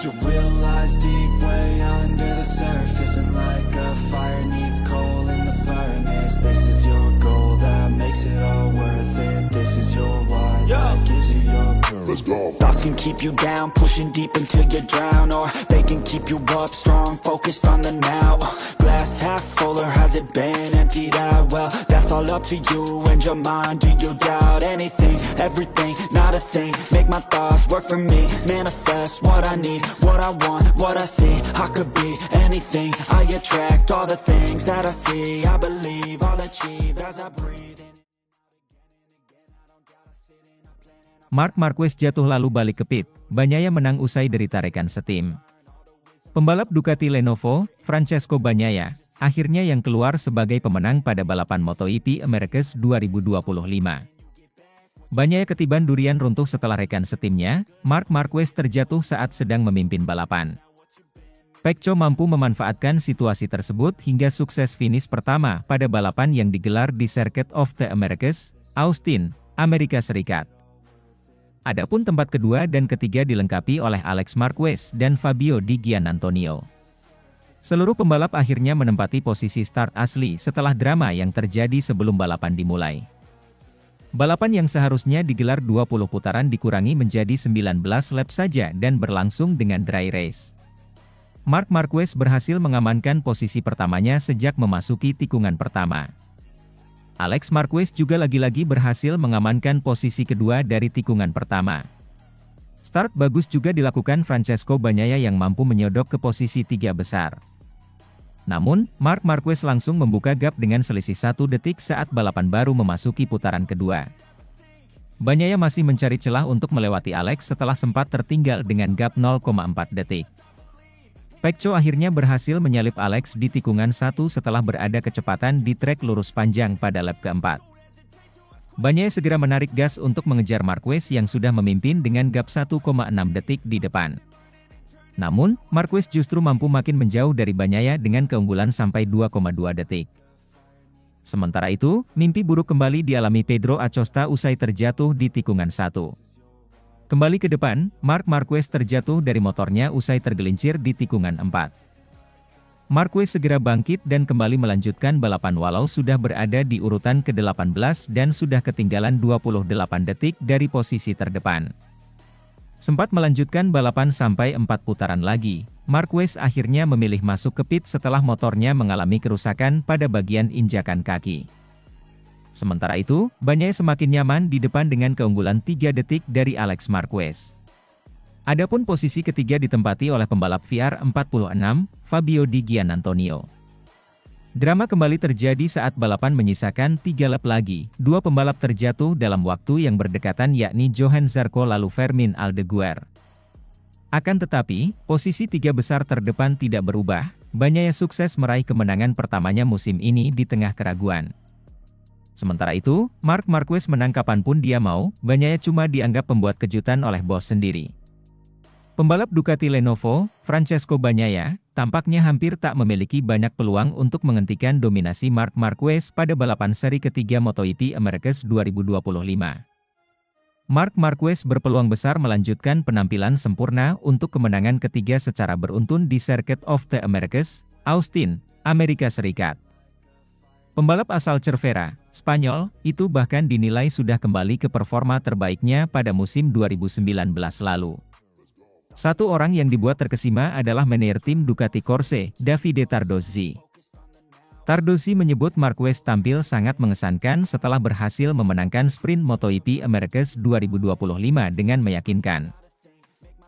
You realize deep way under the surface, and like a fire needs coal in the furnace. This is your goal that makes it all worth it. This is your why that gives you your purpose. Let's go. Thoughts can keep you down, pushing deep until you drown, or they can keep you up strong, focused on the now. Glass half full, or has it been emptied out? Well, that's all up to you and your mind. Do you doubt anything, everything, not a thing? Make my thoughts work for me, manifest what I need, what I want, what I see. I could be anything, I attract all the things that I see. I believe I'll achieve as I breathe in. Marc Marquez jatuh lalu balik ke pit, Bagnaia menang usai derita rekan setim. Pembalap Ducati Lenovo, Francesco Bagnaia, akhirnya yang keluar sebagai pemenang pada balapan MotoGP Americas 2025. Bagnaia ketiban durian runtuh setelah rekan setimnya, Marc Marquez terjatuh saat sedang memimpin balapan. Pecco mampu memanfaatkan situasi tersebut hingga sukses finish pertama pada balapan yang digelar di Circuit of the Americas, Austin, Amerika Serikat. Adapun tempat kedua dan ketiga dilengkapi oleh Alex Marquez dan Fabio Di Giannantonio. Seluruh pembalap akhirnya menempati posisi start asli setelah drama yang terjadi sebelum balapan dimulai. Balapan yang seharusnya digelar 20 putaran dikurangi menjadi 19 lap saja dan berlangsung dengan dry race. Marc Marquez berhasil mengamankan posisi pertamanya sejak memasuki tikungan pertama. Alex Marquez juga lagi-lagi berhasil mengamankan posisi kedua dari tikungan pertama. Start bagus juga dilakukan Francesco Bagnaia yang mampu menyodok ke posisi 3 besar. Namun, Marc Marquez langsung membuka gap dengan selisih 1 detik saat balapan baru memasuki putaran kedua. Bagnaia masih mencari celah untuk melewati Alex setelah sempat tertinggal dengan gap 0,4 detik. Pecco akhirnya berhasil menyalip Alex di tikungan 1 setelah berada kecepatan di trek lurus panjang pada lap keempat. Bagnaia segera menarik gas untuk mengejar Marquez yang sudah memimpin dengan gap 1,6 detik di depan. Namun, Marquez justru mampu makin menjauh dari Bagnaia dengan keunggulan sampai 2,2 detik. Sementara itu, mimpi buruk kembali dialami Pedro Acosta usai terjatuh di tikungan 1. Kembali ke depan, Marc Marquez terjatuh dari motornya usai tergelincir di tikungan 4. Marquez segera bangkit dan kembali melanjutkan balapan walau sudah berada di urutan ke-18 dan sudah ketinggalan 28 detik dari posisi terdepan. Sempat melanjutkan balapan sampai 4 putaran lagi, Marquez akhirnya memilih masuk ke pit setelah motornya mengalami kerusakan pada bagian injakan kaki. Sementara itu, Bagnaia semakin nyaman di depan dengan keunggulan 3 detik dari Alex Marquez. Adapun posisi ketiga ditempati oleh pembalap VR46, Fabio Di Giannantonio. Drama kembali terjadi saat balapan menyisakan 3 lap lagi, 2 pembalap terjatuh dalam waktu yang berdekatan yakni Johann Zarco lalu Fermin Aldeguer. Akan tetapi, posisi 3 besar terdepan tidak berubah, Bagnaia sukses meraih kemenangan pertamanya musim ini di tengah keraguan. Sementara itu, Marc Marquez menang kapanpun dia mau, Bagnaia cuma dianggap pembuat kejutan oleh bos sendiri. Pembalap Ducati Lenovo, Francesco Bagnaia, tampaknya hampir tak memiliki banyak peluang untuk menghentikan dominasi Marc Marquez pada balapan seri ketiga MotoGP Americas 2025. Marc Marquez berpeluang besar melanjutkan penampilan sempurna untuk kemenangan ketiga secara beruntun di Circuit of the Americas, Austin, Amerika Serikat. Pembalap asal Cervera, Spanyol, itu bahkan dinilai sudah kembali ke performa terbaiknya pada musim 2019 lalu. Satu orang yang dibuat terkesima adalah manajer tim Ducati Corse, Davide Tardozzi. Tardozzi menyebut Marquez tampil sangat mengesankan setelah berhasil memenangkan sprint MotoGP Americas 2025 dengan meyakinkan.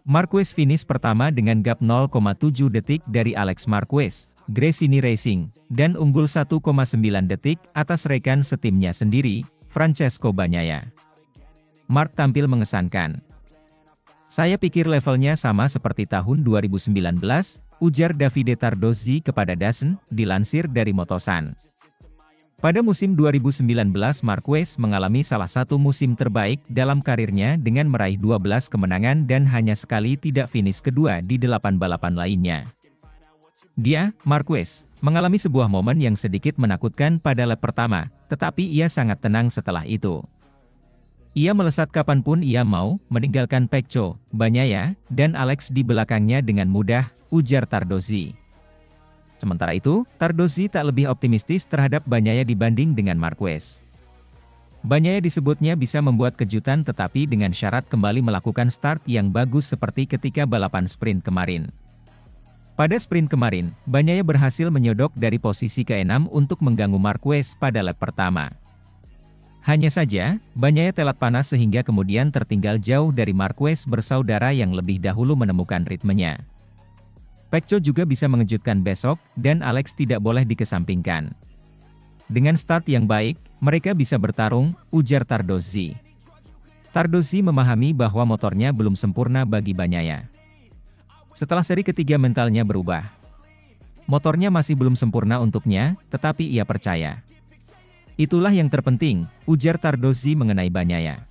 Marquez finish pertama dengan gap 0,7 detik dari Alex Marquez, Gresini Racing, dan unggul 1,9 detik atas rekan setimnya sendiri, Francesco Bagnaia. Marc tampil mengesankan. Saya pikir levelnya sama seperti tahun 2019, ujar Davide Tardozzi kepada DAZN, dilansir dari Motosan. Pada musim 2019 Marquez mengalami salah satu musim terbaik dalam karirnya dengan meraih 12 kemenangan dan hanya sekali tidak finish kedua di 8 balapan lainnya. Dia, Marquez, mengalami sebuah momen yang sedikit menakutkan pada lap pertama, tetapi ia sangat tenang setelah itu. Ia melesat kapanpun ia mau, meninggalkan Pecco, Bagnaia, dan Alex di belakangnya dengan mudah, ujar Tardozzi. Sementara itu, Tardozzi tak lebih optimistis terhadap Bagnaia dibanding dengan Marquez. Bagnaia disebutnya bisa membuat kejutan tetapi dengan syarat kembali melakukan start yang bagus seperti ketika balapan sprint kemarin. Pada sprint kemarin, Bagnaia berhasil menyodok dari posisi ke-6 untuk mengganggu Marquez pada lap pertama. Hanya saja, Bagnaia telat panas sehingga kemudian tertinggal jauh dari Marquez bersaudara yang lebih dahulu menemukan ritmenya. Pecco juga bisa mengejutkan besok, dan Alex tidak boleh dikesampingkan. Dengan start yang baik, mereka bisa bertarung, ujar Tardozzi. Tardozzi memahami bahwa motornya belum sempurna bagi Bagnaia. Setelah seri ketiga mentalnya berubah. Motornya masih belum sempurna untuknya, tetapi ia percaya. Itulah yang terpenting, ujar Tardozzi mengenai Bagnaia.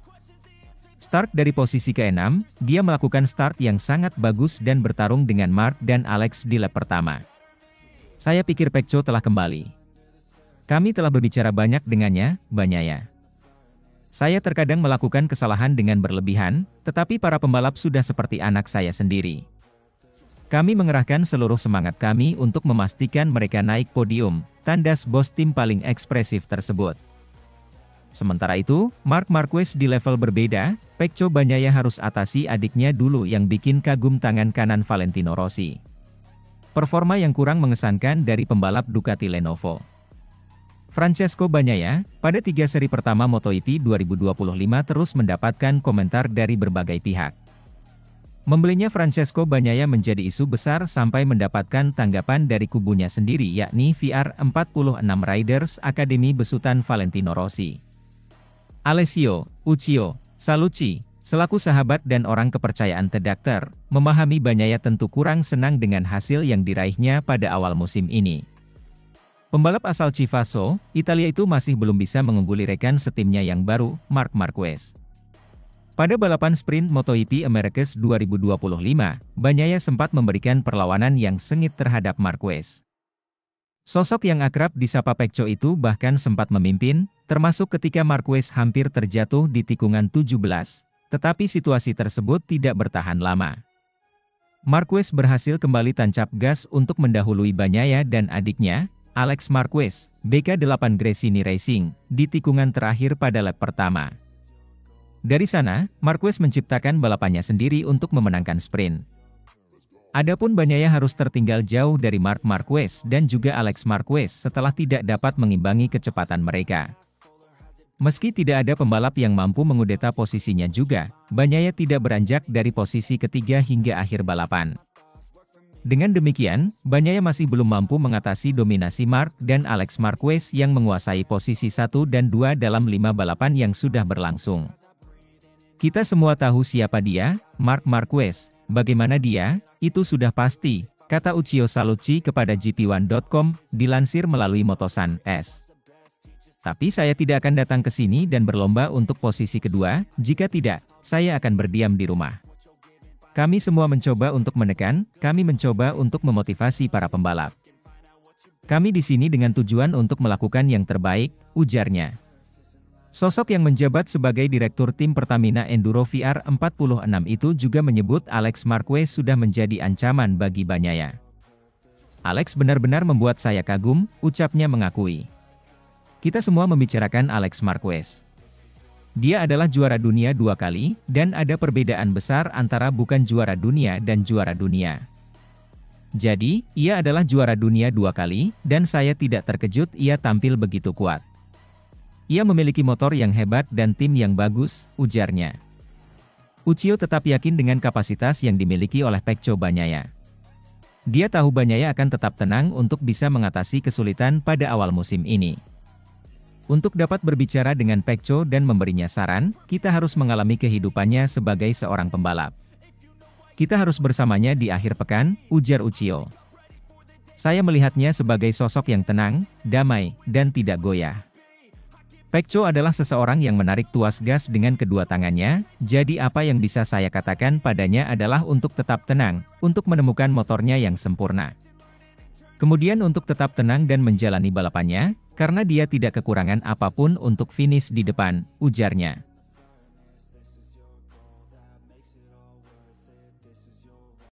Start dari posisi ke-6, dia melakukan start yang sangat bagus dan bertarung dengan Marc dan Alex di lap pertama. Saya pikir Pecco telah kembali. Kami telah berbicara banyak dengannya, Bagnaia. Saya terkadang melakukan kesalahan dengan berlebihan, tetapi para pembalap sudah seperti anak saya sendiri. Kami mengerahkan seluruh semangat kami untuk memastikan mereka naik podium, tandas bos tim paling ekspresif tersebut. Sementara itu, Marc Marquez di level berbeda, Pecco Bagnaia harus atasi adiknya dulu yang bikin kagum tangan kanan Valentino Rossi. Performa yang kurang mengesankan dari pembalap Ducati Lenovo. Francesco Bagnaia, pada 3 seri pertama MotoGP 2025 terus mendapatkan komentar dari berbagai pihak. Membelinya Francesco Bagnaia menjadi isu besar sampai mendapatkan tanggapan dari kubunya sendiri yakni VR46 Riders Academy besutan Valentino Rossi. Alessio Uccio Salucci, selaku sahabat dan orang kepercayaan The Doctor, memahami Bagnaia tentu kurang senang dengan hasil yang diraihnya pada awal musim ini. Pembalap asal Chivasso, Italia itu masih belum bisa mengungguli rekan setimnya yang baru, Marc Marquez. Pada balapan sprint MotoGP Americas 2025, Bagnaia sempat memberikan perlawanan yang sengit terhadap Marquez. Sosok yang akrab disapa Pecco itu bahkan sempat memimpin, termasuk ketika Marquez hampir terjatuh di tikungan 17, tetapi situasi tersebut tidak bertahan lama. Marquez berhasil kembali tancap gas untuk mendahului Bagnaia dan adiknya, Alex Marquez, BK8 Gresini Racing, di tikungan terakhir pada lap pertama. Dari sana, Marquez menciptakan balapannya sendiri untuk memenangkan sprint. Adapun Bagnaia harus tertinggal jauh dari Marc Marquez dan juga Alex Marquez setelah tidak dapat mengimbangi kecepatan mereka. Meski tidak ada pembalap yang mampu mengudeta posisinya juga, Bagnaia tidak beranjak dari posisi ketiga hingga akhir balapan. Dengan demikian, Bagnaia masih belum mampu mengatasi dominasi Marc dan Alex Marquez yang menguasai posisi 1 dan 2 dalam 5 balapan yang sudah berlangsung. Kita semua tahu siapa dia, Marc Marquez. Bagaimana dia, itu sudah pasti, kata Uccio Salucci kepada GP1.com, dilansir melalui Motosan S. Tapi saya tidak akan datang ke sini dan berlomba untuk posisi kedua, jika tidak, saya akan berdiam di rumah. Kami semua mencoba untuk menekan, kami mencoba untuk memotivasi para pembalap. Kami di sini dengan tujuan untuk melakukan yang terbaik, ujarnya. Sosok yang menjabat sebagai direktur tim Pertamina Enduro VR46 itu juga menyebut Alex Marquez sudah menjadi ancaman bagi Bagnaia. Alex benar-benar membuat saya kagum, ucapnya mengakui. Kita semua membicarakan Alex Marquez. Dia adalah juara dunia 2 kali, dan ada perbedaan besar antara bukan juara dunia dan juara dunia. Jadi, ia adalah juara dunia 2 kali, dan saya tidak terkejut ia tampil begitu kuat. Ia memiliki motor yang hebat dan tim yang bagus, ujarnya. Uccio tetap yakin dengan kapasitas yang dimiliki oleh Pecco Bagnaia. Dia tahu Bagnaia akan tetap tenang untuk bisa mengatasi kesulitan pada awal musim ini. Untuk dapat berbicara dengan Pecco dan memberinya saran, kita harus mengalami kehidupannya sebagai seorang pembalap. Kita harus bersamanya di akhir pekan, ujar Uccio. Saya melihatnya sebagai sosok yang tenang, damai, dan tidak goyah. Pecco adalah seseorang yang menarik tuas gas dengan kedua tangannya, jadi apa yang bisa saya katakan padanya adalah untuk tetap tenang, untuk menemukan motornya yang sempurna. Kemudian untuk tetap tenang dan menjalani balapannya, karena dia tidak kekurangan apapun untuk finish di depan, ujarnya.